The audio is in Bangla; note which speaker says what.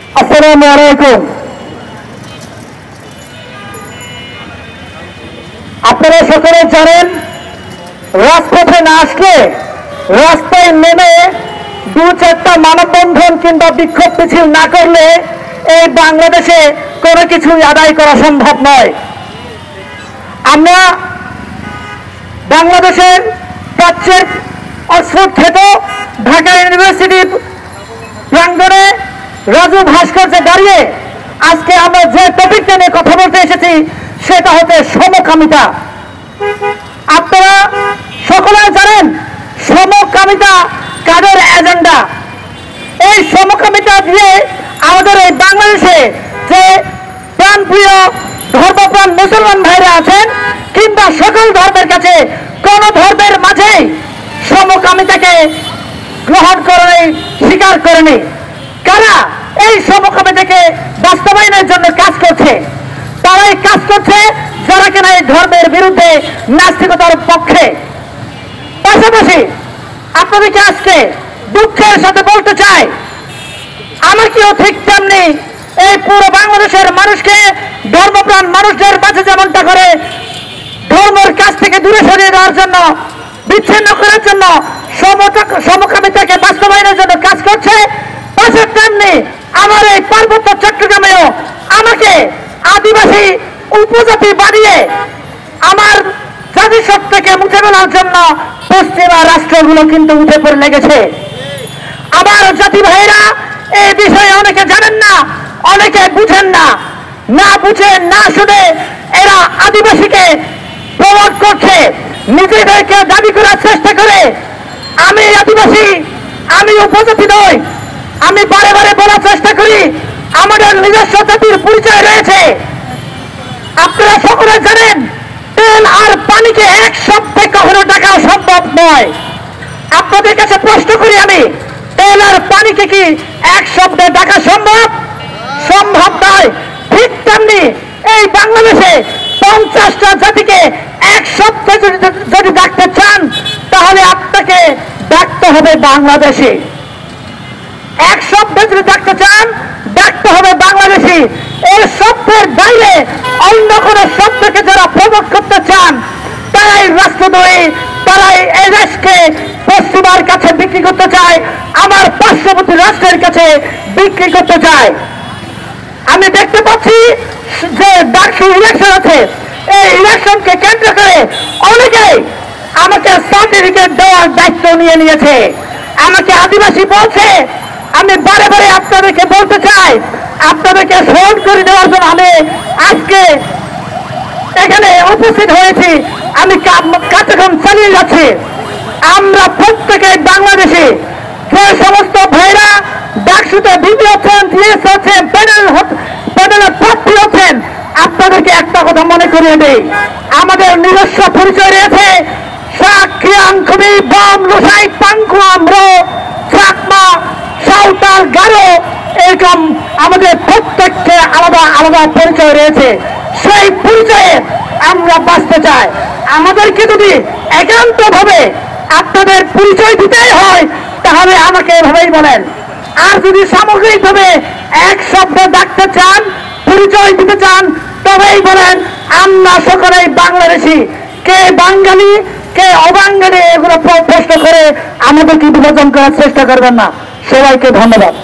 Speaker 1: আসসালামু আলাইকুম। আপনারা সকলে জানেন, রাজপথে না আসলে, রাস্তায় নেমে দু চারটা মানববন্ধন কিংবা বিক্ষোভ মিছিল না করলে এই বাংলাদেশে কোনো কিছু আদায় করা সম্ভব নয়। আমরা বাংলাদেশের প্রাচ্যের অক্সফোর্ড থেকে ঢাকা ইউনিভার্সিটির প্রাঙ্গণে রাজু ভাস্কর্যে দাঁড়িয়ে আজকে আমরা যে টপিকটা নিয়ে কথা বলতে এসেছি সেটা হচ্ছে সমকামিতা। আপনারা সকলে জানেন সমকামিতা কাদের এজেন্ডা। এই সমকামিতা দিয়ে আমাদের এই বাংলাদেশে যে প্রাণপ্রিয় ধর্মপ্রাণ মুসলমান ভাইরা আছেন কিংবা সকল ধর্মের কাছে কোন ধর্মের মাঝেই সমকামিতাকে গ্রহণ করেনি, স্বীকার করেনি। কারা এই সমকামিতাকে বাস্তবায়নের জন্য কাজ করছে? তারাই কাজ করছে যারা কিনা এই ধর্মের বিরুদ্ধে, নাস্তিকতার পক্ষে। পাশাপাশি আপনাদেরকে আজকে দুঃখের সাথে বলতে চাই, আমাকেও ঠিক তেমনি এই পুরো বাংলাদেশের মানুষকে, ধর্মপ্রাণ মানুষদের মাঝে যেমনটা করে ধর্মের কাছ থেকে দূরে সরিয়ে দেওয়ার জন্য, বিচ্ছিন্ন করার জন্য, সমকামিতাকে বাস্তবায়নের জন্য কাজ করছে, পাশে তেমনি আমার এই পার্বত্য চট্টগ্রামেও আমাকে আদিবাসী উপজাতি বানিয়ে আমার জাতিসত্তাকে মুছে ফেলার জন্য পশ্চিমা রাষ্ট্রগুলো কিন্তু উঠে পড়ে লেগেছে। আমার জাতি ভাইরা এই বিষয়ে অনেকে জানেন না, অনেকে বুঝেন না। না বুঝে না শুনে এরা আদিবাসীকে প্রমোট করছে, নিজেদেরকে দাবি করার চেষ্টা করে আমি আদিবাসী, আমি উপজাতি নই। আমি বারে বারে বলার চেষ্টা করি আমাদের নিজস্ব জাতির পরিচয় রয়েছে। আপনারা সকলে জানেন তেল আর পানিকে এক শব্দে কখনো ডাকা সম্ভব নয়। আপনাদের কাছে প্রশ্ন করি আমি, তেল আর পানিকে কি এক শব্দে ডাকা সম্ভব? সম্ভব নয়। ঠিক তেমনি এই বাংলাদেশে 50টা জাতিকে এক শব্দে যদি ডাকতে চান তাহলে আপনাকে ডাকতে হবে বাংলাদেশি। এক শব্দে যদি ডাকতে চান ডাকতে হবে বাংলাদেশি। এই শব্দের বাইরে অন্য কোন শব্দকে যারা প্রমোট করতে চান তারাই রাষ্ট্রদ্রোহী, তারাই এই দেশকে পশ্চিমার কাছে বিক্রি করতে চায়, আমার পার্শ্ববর্তী রাষ্ট্রের কাছে বিক্রি করতে চায়। আমি দেখতে পাচ্ছি যে ডাকসু ইলেকশন আছে, এই ইলেকশনকে কেন্দ্র করে অনেকেই আমাকে সার্টিফিকেট দেওয়ার দায়িত্ব নিয়ে নিয়েছে। আমাকে আদিবাসী বলছে। আমি বারে বারে আপনাদেরকে বলতে চাই, আপনাদেরকে স্মরণ করে দেওয়ার জন্য আমি আজকে এখানে উপস্থিত হয়েছি। আমি কার্যক্রম চালিয়ে যাচ্ছি। আমরা প্রত্যেকে বাংলাদেশে যে সমস্ত ভাইরা ডাকসুতে বিপি হচ্ছেন, জিএস হচ্ছেন, প্যানেলের প্রার্থী হচ্ছেন, আপনাদেরকে একটা কথা মনে করিয়ে দেই, আমাদের নিজস্ব পরিচয় রয়েছে। সাক্ষিয়াংখুমি বম লোসাই পাংখুয়ামরো চাকমা সাঁওতাল গারো, এরকম আমাদের প্রত্যেককে আলাদা আলাদা পরিচয় রয়েছে। সেই পরিচয়ে আমরা বাঁচতে চাই। আমাদেরকে যদি একান্ত ভাবে আপনাদের পরিচয় দিতেই হয় তাহলে আমাকে এভাবেই বলেন। আর যদি সামগ্রিকভাবে এক শব্দ ডাকতে চান, পরিচয় দিতে চান, তবেই বলেন আমরা সকলেই বাংলাদেশি। কে বাঙালি কে অবাঙালি এগুলো প্রশ্ন করে আমাদেরকে বিভাজন করার চেষ্টা করবেন না। সবাইকে ধন্যবাদ।